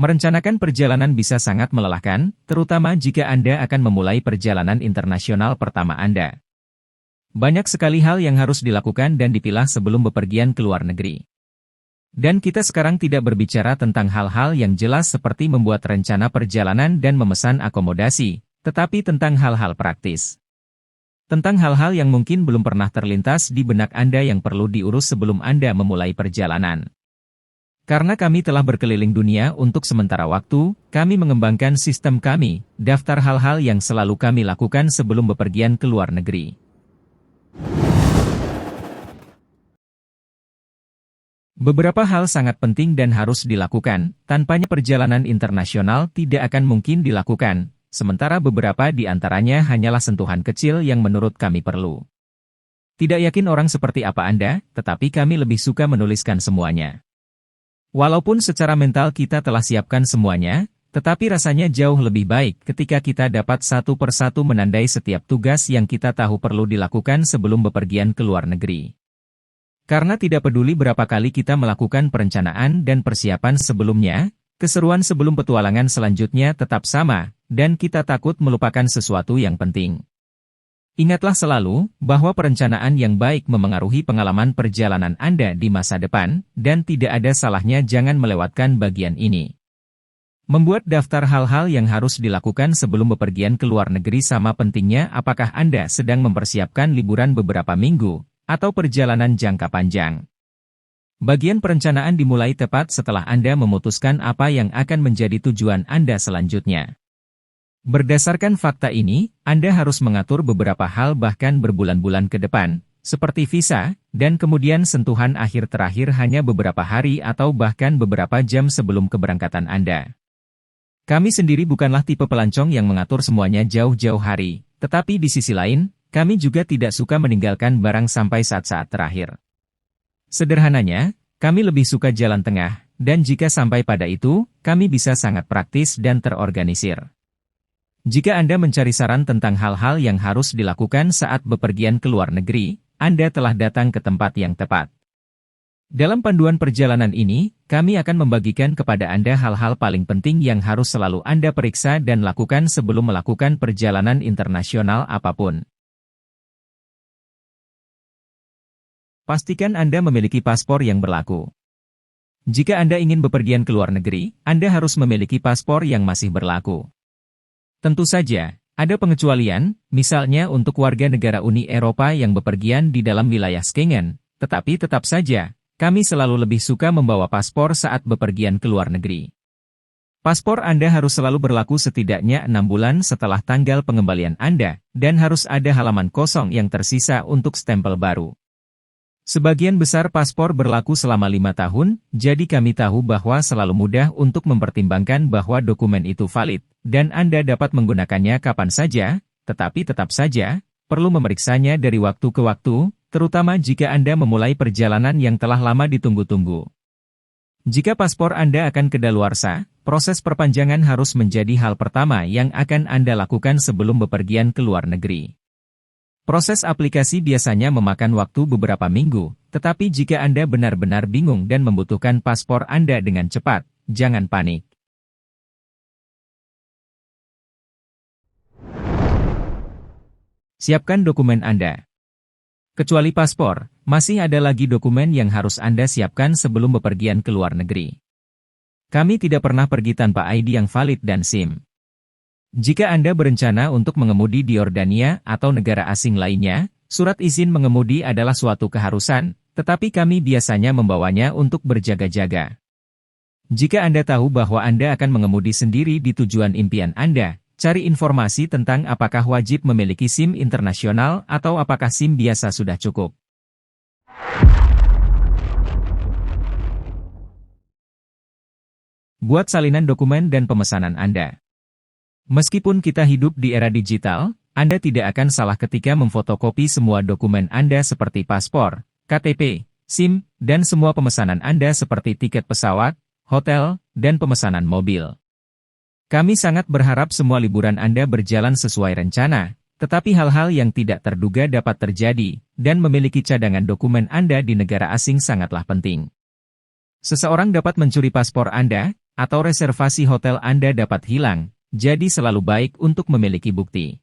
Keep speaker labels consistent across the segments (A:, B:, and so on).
A: Merencanakan perjalanan bisa sangat melelahkan, terutama jika Anda akan memulai perjalanan internasional pertama Anda. Banyak sekali hal yang harus dilakukan dan dipilah sebelum bepergian ke luar negeri. Dan kita sekarang tidak berbicara tentang hal-hal yang jelas seperti membuat rencana perjalanan dan memesan akomodasi, tetapi tentang hal-hal praktis. Tentang hal-hal yang mungkin belum pernah terlintas di benak Anda yang perlu diurus sebelum Anda memulai perjalanan. Karena kami telah berkeliling dunia untuk sementara waktu, kami mengembangkan sistem kami, daftar hal-hal yang selalu kami lakukan sebelum bepergian ke luar negeri. Beberapa hal sangat penting dan harus dilakukan, tanpanya perjalanan internasional tidak akan mungkin dilakukan, sementara beberapa di antaranya hanyalah sentuhan kecil yang menurut kami perlu. Tidak yakin orang seperti apa Anda, tetapi kami lebih suka menuliskan semuanya. Walaupun secara mental kita telah siapkan semuanya, tetapi rasanya jauh lebih baik ketika kita dapat satu persatu menandai setiap tugas yang kita tahu perlu dilakukan sebelum bepergian ke luar negeri. Karena tidak peduli berapa kali kita melakukan perencanaan dan persiapan sebelumnya, keseruan sebelum petualangan selanjutnya tetap sama, dan kita takut melupakan sesuatu yang penting. Ingatlah selalu, bahwa perencanaan yang baik memengaruhi pengalaman perjalanan Anda di masa depan, dan tidak ada salahnya jangan melewatkan bagian ini. Membuat daftar hal-hal yang harus dilakukan sebelum bepergian ke luar negeri sama pentingnya apakah Anda sedang mempersiapkan liburan beberapa minggu, atau perjalanan jangka panjang. Bagian perencanaan dimulai tepat setelah Anda memutuskan apa yang akan menjadi tujuan Anda selanjutnya. Berdasarkan fakta ini, Anda harus mengatur beberapa hal bahkan berbulan-bulan ke depan, seperti visa, dan kemudian sentuhan akhir terakhir hanya beberapa hari atau bahkan beberapa jam sebelum keberangkatan Anda. Kami sendiri bukanlah tipe pelancong yang mengatur semuanya jauh-jauh hari, tetapi di sisi lain, kami juga tidak suka meninggalkan barang sampai saat-saat terakhir. Sederhananya, kami lebih suka jalan tengah, dan jika sampai pada itu, kami bisa sangat praktis dan terorganisir. Jika Anda mencari saran tentang hal-hal yang harus dilakukan saat bepergian ke luar negeri, Anda telah datang ke tempat yang tepat. Dalam panduan perjalanan ini, kami akan membagikan kepada Anda hal-hal paling penting yang harus selalu Anda periksa dan lakukan sebelum melakukan perjalanan internasional apapun. Pastikan Anda memiliki paspor yang berlaku. Jika Anda ingin bepergian ke luar negeri, Anda harus memiliki paspor yang masih berlaku. Tentu saja, ada pengecualian, misalnya untuk warga negara Uni Eropa yang bepergian di dalam wilayah Schengen, tetapi tetap saja, kami selalu lebih suka membawa paspor saat bepergian ke luar negeri. Paspor Anda harus selalu berlaku setidaknya 6 bulan setelah tanggal pengembalian Anda, dan harus ada halaman kosong yang tersisa untuk stempel baru. Sebagian besar paspor berlaku selama 5 tahun, jadi kami tahu bahwa selalu mudah untuk mempertimbangkan bahwa dokumen itu valid, dan Anda dapat menggunakannya kapan saja, tetapi tetap saja, perlu memeriksanya dari waktu ke waktu, terutama jika Anda memulai perjalanan yang telah lama ditunggu-tunggu. Jika paspor Anda akan kedaluarsa, proses perpanjangan harus menjadi hal pertama yang akan Anda lakukan sebelum bepergian ke luar negeri. Proses aplikasi biasanya memakan waktu beberapa minggu, tetapi jika Anda benar-benar bingung dan membutuhkan paspor Anda dengan cepat, jangan panik. Siapkan dokumen Anda. Kecuali paspor, masih ada lagi dokumen yang harus Anda siapkan sebelum bepergian ke luar negeri. Kami tidak pernah pergi tanpa ID yang valid dan SIM. Jika Anda berencana untuk mengemudi di Yordania atau negara asing lainnya, surat izin mengemudi adalah suatu keharusan, tetapi kami biasanya membawanya untuk berjaga-jaga. Jika Anda tahu bahwa Anda akan mengemudi sendiri di tujuan impian Anda, cari informasi tentang apakah wajib memiliki SIM internasional atau apakah SIM biasa sudah cukup. Buat salinan dokumen dan pemesanan Anda. Meskipun kita hidup di era digital, Anda tidak akan salah ketika memfotokopi semua dokumen Anda seperti paspor, KTP, SIM, dan semua pemesanan Anda seperti tiket pesawat, hotel, dan pemesanan mobil. Kami sangat berharap semua liburan Anda berjalan sesuai rencana, tetapi hal-hal yang tidak terduga dapat terjadi, dan memiliki cadangan dokumen Anda di negara asing sangatlah penting. Seseorang dapat mencuri paspor Anda, atau reservasi hotel Anda dapat hilang, jadi selalu baik untuk memiliki bukti.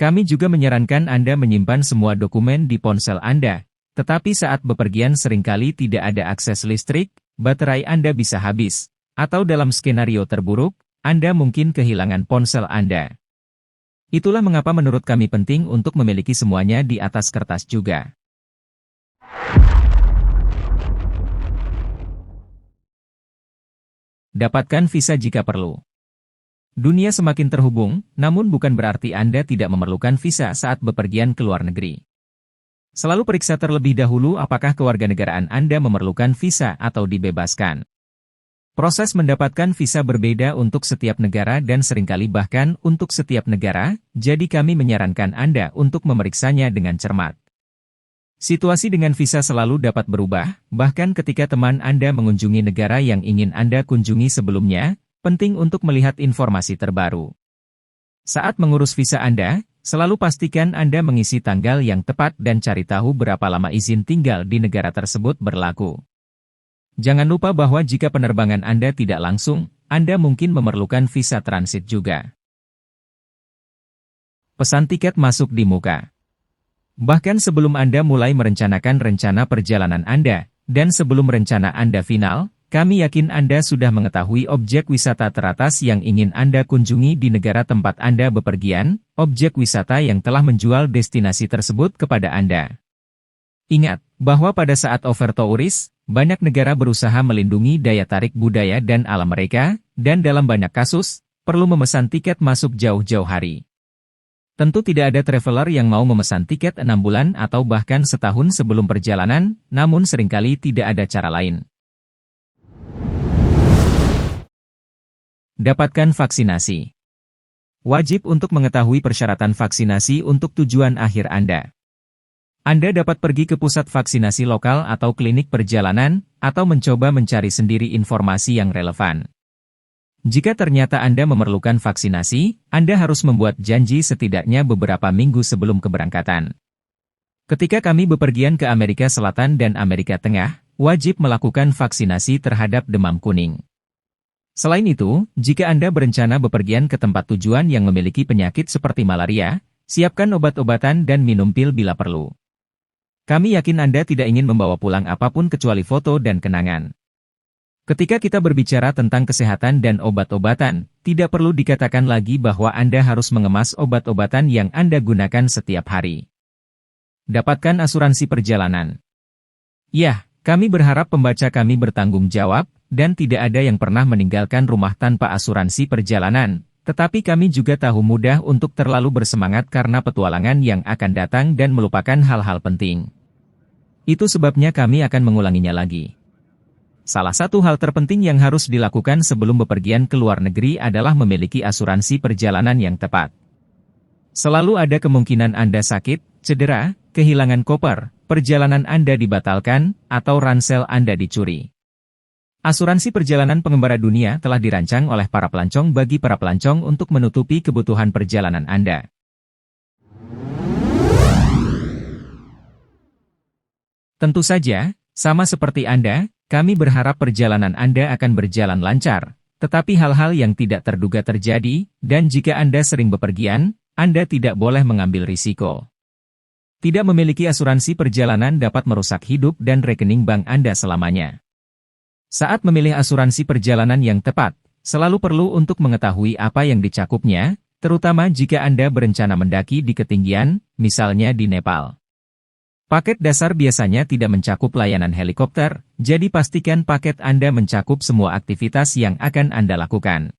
A: Kami juga menyarankan Anda menyimpan semua dokumen di ponsel Anda, tetapi saat bepergian seringkali tidak ada akses listrik, baterai Anda bisa habis, atau dalam skenario terburuk, Anda mungkin kehilangan ponsel Anda. Itulah mengapa menurut kami penting untuk memiliki semuanya di atas kertas juga. Dapatkan visa jika perlu. Dunia semakin terhubung, namun bukan berarti Anda tidak memerlukan visa saat bepergian ke luar negeri. Selalu periksa terlebih dahulu apakah kewarganegaraan Anda memerlukan visa atau dibebaskan. Proses mendapatkan visa berbeda untuk setiap negara dan seringkali bahkan untuk setiap negara, jadi kami menyarankan Anda untuk memeriksanya dengan cermat. Situasi dengan visa selalu dapat berubah, bahkan ketika teman Anda mengunjungi negara yang ingin Anda kunjungi sebelumnya, penting untuk melihat informasi terbaru. Saat mengurus visa Anda, selalu pastikan Anda mengisi tanggal yang tepat dan cari tahu berapa lama izin tinggal di negara tersebut berlaku. Jangan lupa bahwa jika penerbangan Anda tidak langsung, Anda mungkin memerlukan visa transit juga. Pesan tiket masuk di muka. Bahkan sebelum Anda mulai merencanakan rencana perjalanan Anda, dan sebelum rencana Anda final, kami yakin Anda sudah mengetahui objek wisata teratas yang ingin Anda kunjungi di negara tempat Anda bepergian, objek wisata yang telah menjual destinasi tersebut kepada Anda. Ingat, bahwa pada saat overtouris, banyak negara berusaha melindungi daya tarik budaya dan alam mereka, dan dalam banyak kasus, perlu memesan tiket masuk jauh-jauh hari. Tentu tidak ada traveler yang mau memesan tiket 6 bulan atau bahkan setahun sebelum perjalanan, namun seringkali tidak ada cara lain. Dapatkan vaksinasi. Wajib untuk mengetahui persyaratan vaksinasi untuk tujuan akhir Anda. Anda dapat pergi ke pusat vaksinasi lokal atau klinik perjalanan, atau mencoba mencari sendiri informasi yang relevan. Jika ternyata Anda memerlukan vaksinasi, Anda harus membuat janji setidaknya beberapa minggu sebelum keberangkatan. Ketika kami bepergian ke Amerika Selatan dan Amerika Tengah, wajib melakukan vaksinasi terhadap demam kuning. Selain itu, jika Anda berencana bepergian ke tempat tujuan yang memiliki penyakit seperti malaria, siapkan obat-obatan dan minum pil bila perlu. Kami yakin Anda tidak ingin membawa pulang apapun kecuali foto dan kenangan. Ketika kita berbicara tentang kesehatan dan obat-obatan, tidak perlu dikatakan lagi bahwa Anda harus mengemas obat-obatan yang Anda gunakan setiap hari. Dapatkan asuransi perjalanan. Ya, kami berharap pembaca kami bertanggung jawab, dan tidak ada yang pernah meninggalkan rumah tanpa asuransi perjalanan, tetapi kami juga tahu mudah untuk terlalu bersemangat karena petualangan yang akan datang dan melupakan hal-hal penting. Itu sebabnya kami akan mengulanginya lagi. Salah satu hal terpenting yang harus dilakukan sebelum bepergian ke luar negeri adalah memiliki asuransi perjalanan yang tepat. Selalu ada kemungkinan Anda sakit, cedera, kehilangan koper, perjalanan Anda dibatalkan, atau ransel Anda dicuri. Asuransi perjalanan pengembara dunia telah dirancang oleh para pelancong bagi para pelancong untuk menutupi kebutuhan perjalanan Anda. Tentu saja, sama seperti Anda, kami berharap perjalanan Anda akan berjalan lancar, tetapi hal-hal yang tidak terduga terjadi, dan jika Anda sering bepergian, Anda tidak boleh mengambil risiko. Tidak memiliki asuransi perjalanan dapat merusak hidup dan rekening bank Anda selamanya. Saat memilih asuransi perjalanan yang tepat, selalu perlu untuk mengetahui apa yang dicakupnya, terutama jika Anda berencana mendaki di ketinggian, misalnya di Nepal. Paket dasar biasanya tidak mencakup layanan helikopter, jadi pastikan paket Anda mencakup semua aktivitas yang akan Anda lakukan.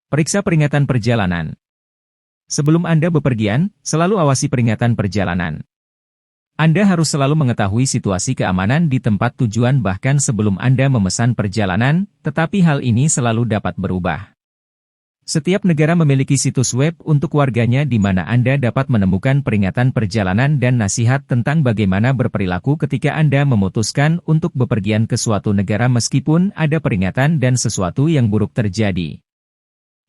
A: Periksa peringatan perjalanan. Sebelum Anda bepergian, selalu awasi peringatan perjalanan. Anda harus selalu mengetahui situasi keamanan di tempat tujuan bahkan sebelum Anda memesan perjalanan, tetapi hal ini selalu dapat berubah. Setiap negara memiliki situs web untuk warganya di mana Anda dapat menemukan peringatan perjalanan dan nasihat tentang bagaimana berperilaku ketika Anda memutuskan untuk bepergian ke suatu negara meskipun ada peringatan dan sesuatu yang buruk terjadi.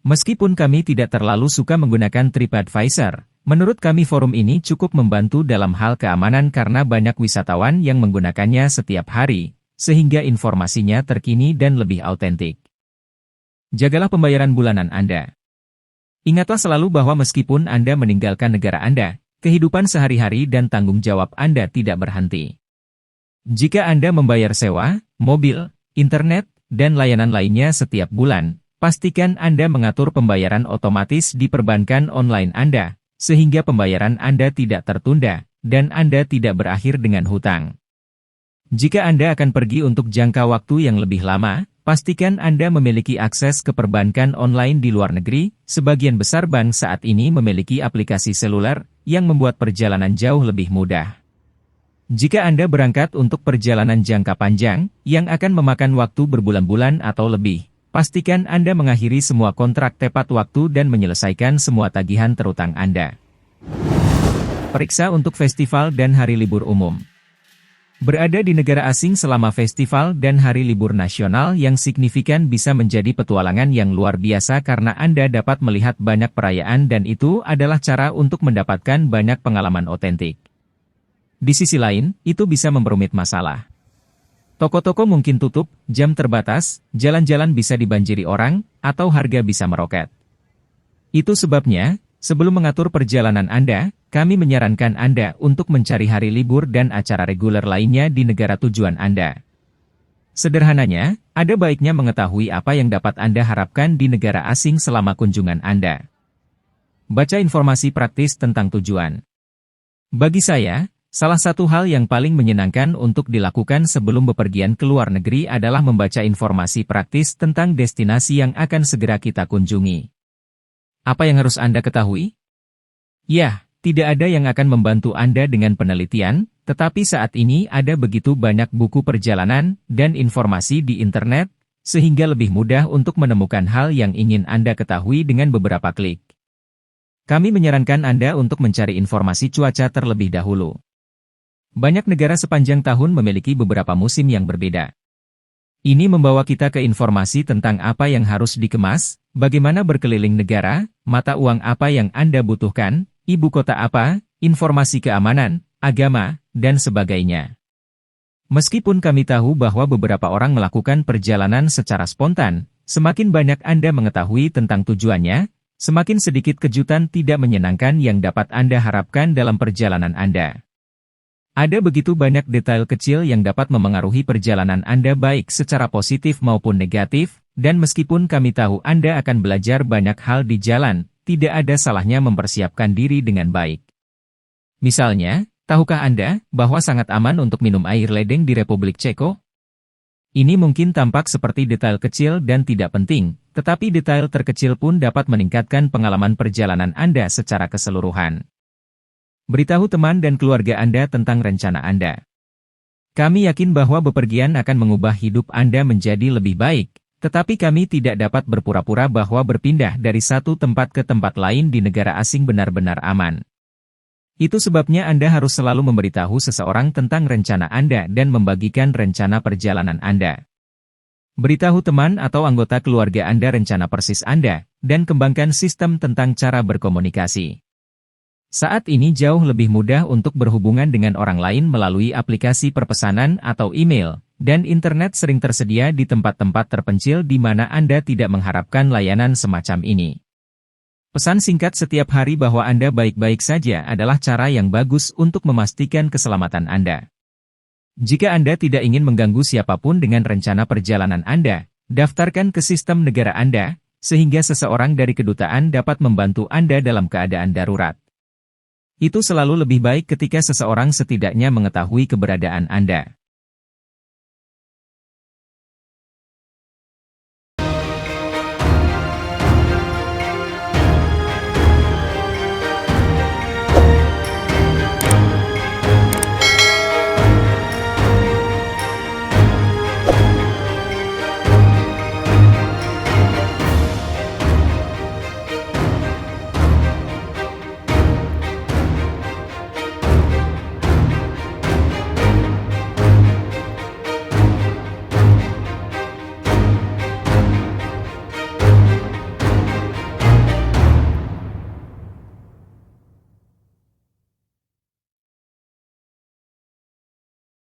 A: Meskipun kami tidak terlalu suka menggunakan TripAdvisor, Menurut kami forum ini cukup membantu dalam hal keamanan karena banyak wisatawan yang menggunakannya setiap hari, sehingga informasinya terkini dan lebih autentik. Jagalah pembayaran bulanan Anda. Ingatlah selalu bahwa meskipun Anda meninggalkan negara Anda, kehidupan sehari-hari dan tanggung jawab Anda tidak berhenti. Jika Anda membayar sewa, mobil, internet, dan layanan lainnya setiap bulan, pastikan Anda mengatur pembayaran otomatis di perbankan online Anda, sehingga pembayaran Anda tidak tertunda, dan Anda tidak berakhir dengan hutang. Jika Anda akan pergi untuk jangka waktu yang lebih lama, pastikan Anda memiliki akses ke perbankan online di luar negeri. Sebagian besar bank saat ini memiliki aplikasi seluler yang membuat perjalanan jauh lebih mudah. Jika Anda berangkat untuk perjalanan jangka panjang, yang akan memakan waktu berbulan-bulan atau lebih, pastikan Anda mengakhiri semua kontrak tepat waktu dan menyelesaikan semua tagihan terutang Anda. Periksa untuk festival dan hari libur umum. Berada di negara asing selama festival dan hari libur nasional yang signifikan bisa menjadi petualangan yang luar biasa karena Anda dapat melihat banyak perayaan dan itu adalah cara untuk mendapatkan banyak pengalaman otentik. Di sisi lain, itu bisa memperumit masalah. Toko-toko mungkin tutup, jam terbatas, jalan-jalan bisa dibanjiri orang, atau harga bisa meroket. Itu sebabnya, sebelum mengatur perjalanan Anda, kami menyarankan Anda untuk mencari hari libur dan acara reguler lainnya di negara tujuan Anda. Sederhananya, ada baiknya mengetahui apa yang dapat Anda harapkan di negara asing selama kunjungan Anda. Baca informasi praktis tentang tujuan. Bagi saya, salah satu hal yang paling menyenangkan untuk dilakukan sebelum bepergian ke luar negeri adalah membaca informasi praktis tentang destinasi yang akan segera kita kunjungi. Apa yang harus Anda ketahui? Ya, tidak ada yang akan membantu Anda dengan penelitian, tetapi saat ini ada begitu banyak buku perjalanan dan informasi di internet, sehingga lebih mudah untuk menemukan hal yang ingin Anda ketahui dengan beberapa klik. Kami menyarankan Anda untuk mencari informasi cuaca terlebih dahulu. Banyak negara sepanjang tahun memiliki beberapa musim yang berbeda. Ini membawa kita ke informasi tentang apa yang harus dikemas, bagaimana berkeliling negara, mata uang apa yang Anda butuhkan, ibu kota apa, informasi keamanan, agama, dan sebagainya. Meskipun kami tahu bahwa beberapa orang melakukan perjalanan secara spontan, semakin banyak Anda mengetahui tentang tujuannya, semakin sedikit kejutan tidak menyenangkan yang dapat Anda harapkan dalam perjalanan Anda. Ada begitu banyak detail kecil yang dapat memengaruhi perjalanan Anda baik secara positif maupun negatif, dan meskipun kami tahu Anda akan belajar banyak hal di jalan, tidak ada salahnya mempersiapkan diri dengan baik. Misalnya, tahukah Anda bahwa sangat aman untuk minum air ledeng di Republik Ceko? Ini mungkin tampak seperti detail kecil dan tidak penting, tetapi detail terkecil pun dapat meningkatkan pengalaman perjalanan Anda secara keseluruhan. Beritahu teman dan keluarga Anda tentang rencana Anda. Kami yakin bahwa bepergian akan mengubah hidup Anda menjadi lebih baik, tetapi kami tidak dapat berpura-pura bahwa berpindah dari satu tempat ke tempat lain di negara asing benar-benar aman. Itu sebabnya Anda harus selalu memberitahu seseorang tentang rencana Anda dan membagikan rencana perjalanan Anda. Beritahu teman atau anggota keluarga Anda rencana persis Anda, dan kembangkan sistem tentang cara berkomunikasi. Saat ini jauh lebih mudah untuk berhubungan dengan orang lain melalui aplikasi perpesanan atau email, dan internet sering tersedia di tempat-tempat terpencil di mana Anda tidak mengharapkan layanan semacam ini. Pesan singkat setiap hari bahwa Anda baik-baik saja adalah cara yang bagus untuk memastikan keselamatan Anda. Jika Anda tidak ingin mengganggu siapapun dengan rencana perjalanan Anda, daftarkan ke sistem negara Anda, sehingga seseorang dari kedutaan dapat membantu Anda dalam keadaan darurat. Itu selalu lebih baik ketika seseorang setidaknya mengetahui keberadaan Anda.